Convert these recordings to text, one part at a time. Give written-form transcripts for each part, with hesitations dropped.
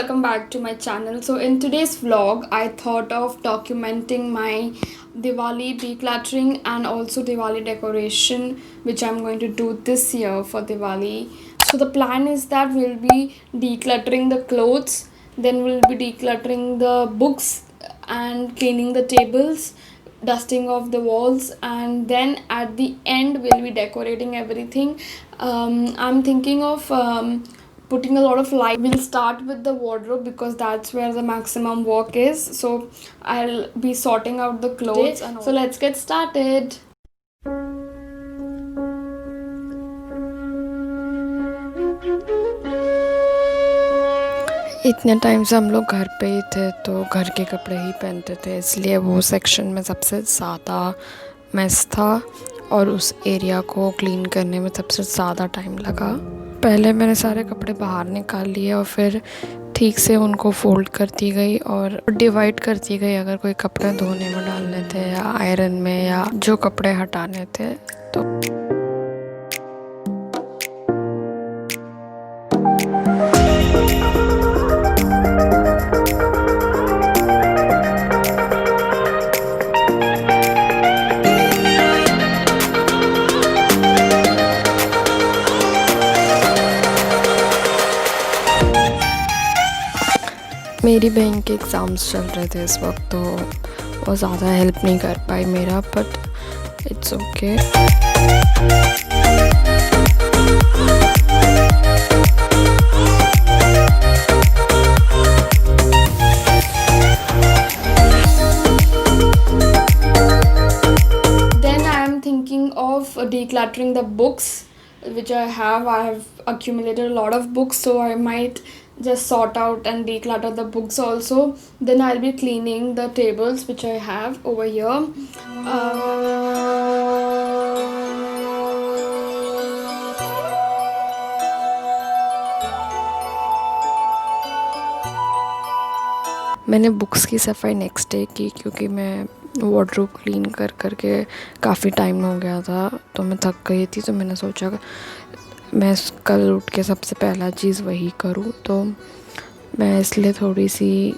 welcome back to my channel. So in today's vlog I thought of documenting my Diwali decluttering and also Diwali decoration which I'm going to do this year for Diwali. So the plan is that we'll be decluttering the clothes, then we'll be decluttering the books and cleaning the tables, dusting off the walls, and then at the end we'll be decorating everything. I'm thinking of putting a lot of light. We'll start with the wardrobe because that's where the maximum work is, so I'll be sorting out the clothes and so let's get started. इतने time से हम लोग घर पे ही थे तो घर के कपड़े ही पहनते थे, इसलिए वो सेक्शन में सबसे ज़्यादा मेस था और उस एरिया को क्लीन करने में सबसे ज़्यादा टाइम लगा। पहले मैंने सारे कपड़े बाहर निकाल लिए और फिर ठीक से उनको फोल्ड करती गई और डिवाइड करती गई। अगर कोई कपड़े धोने में डालने थे या आयरन में या जो कपड़े हटाने थे तो मेरी बहन के एग्ज़ाम्स चल रहे थे इस वक्त, तो वो ज़्यादा हेल्प नहीं कर पाई मेरा, but it's okay. Then I am thinking of decluttering the books which I have accumulated a lot of books, so I might just sort out and declutter the books also. Then I'll be cleaning the tables which I have over here. मैंने books की सफाई next day की क्योंकि मैं wardrobe clean कर करके काफ़ी time हो गया था, तो मैं थक गई थी। तो मैंने सोचा मैं कल उठ के सबसे पहला चीज़ वही करूँ, तो मैं इसलिए थोड़ी सी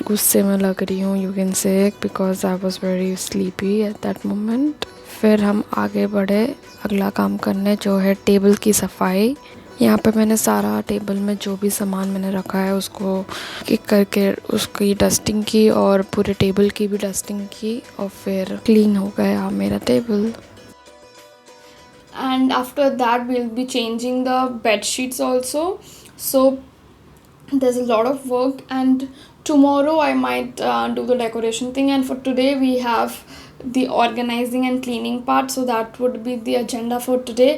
गुस्से में लग रही हूँ, you can say, because I was very sleepy at that moment. फिर हम आगे बढ़े अगला काम करने, जो है टेबल की सफाई। यहाँ पे मैंने सारा टेबल में जो भी सामान मैंने रखा है उसको किक करके उसकी डस्टिंग की और पूरे टेबल की भी डस्टिंग की और फिर क्लीन हो गया मेरा table. And after that we'll be changing the bed sheets also, so there's a lot of work, and tomorrow I might do the decoration thing, and for today we have the organizing and cleaning part, so that would be the agenda for today.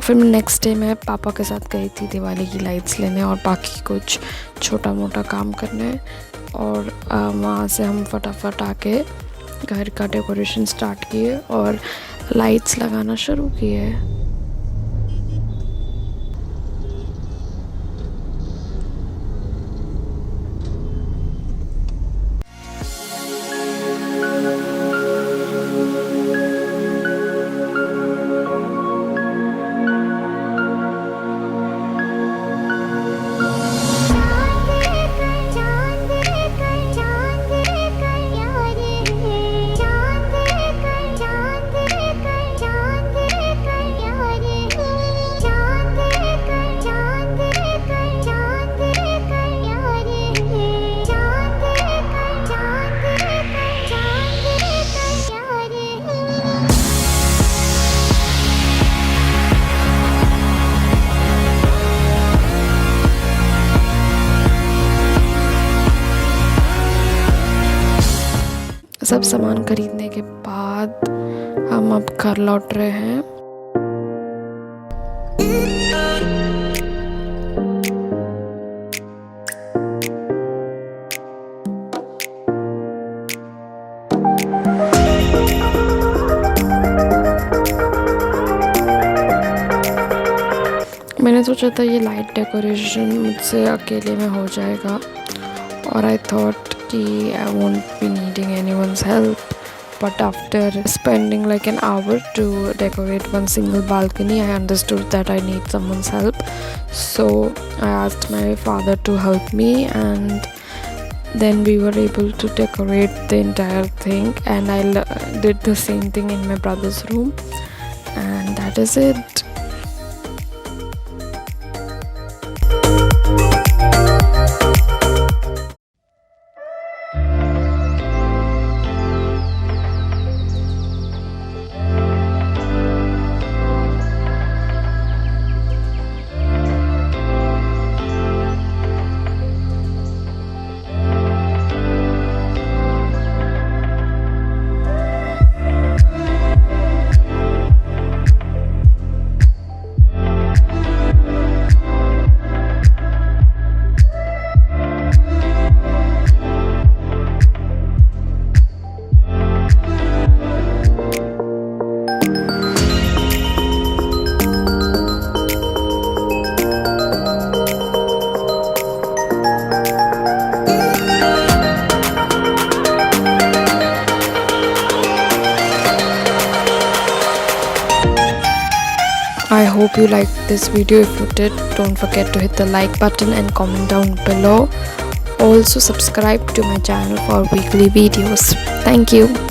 फिर next day मैं पापा के साथ गई थी दिवाली की lights लेने और बाकी कुछ छोटा मोटा काम करने, और वहाँ से हम फटाफट आके घर का डेकोरेशन स्टार्ट किए और लाइट्स लगाना शुरू किए। सब सामान खरीदने के बाद हम अब घर लौट रहे हैं। मैंने सोचा था ये लाइट डेकोरेशन मुझसे अकेले में हो जाएगा और आई थॉट कि I won't be needing anyone's help, but after spending like an hour to decorate one single balcony, I understood that I need someone's help. So I asked my father to help me, and then we were able to decorate the entire thing, and I did the same thing in my brother's room, and that is it. I hope you liked this video. If you did, don't forget to hit the like button and comment down below. Also subscribe to my channel for weekly videos. Thank you.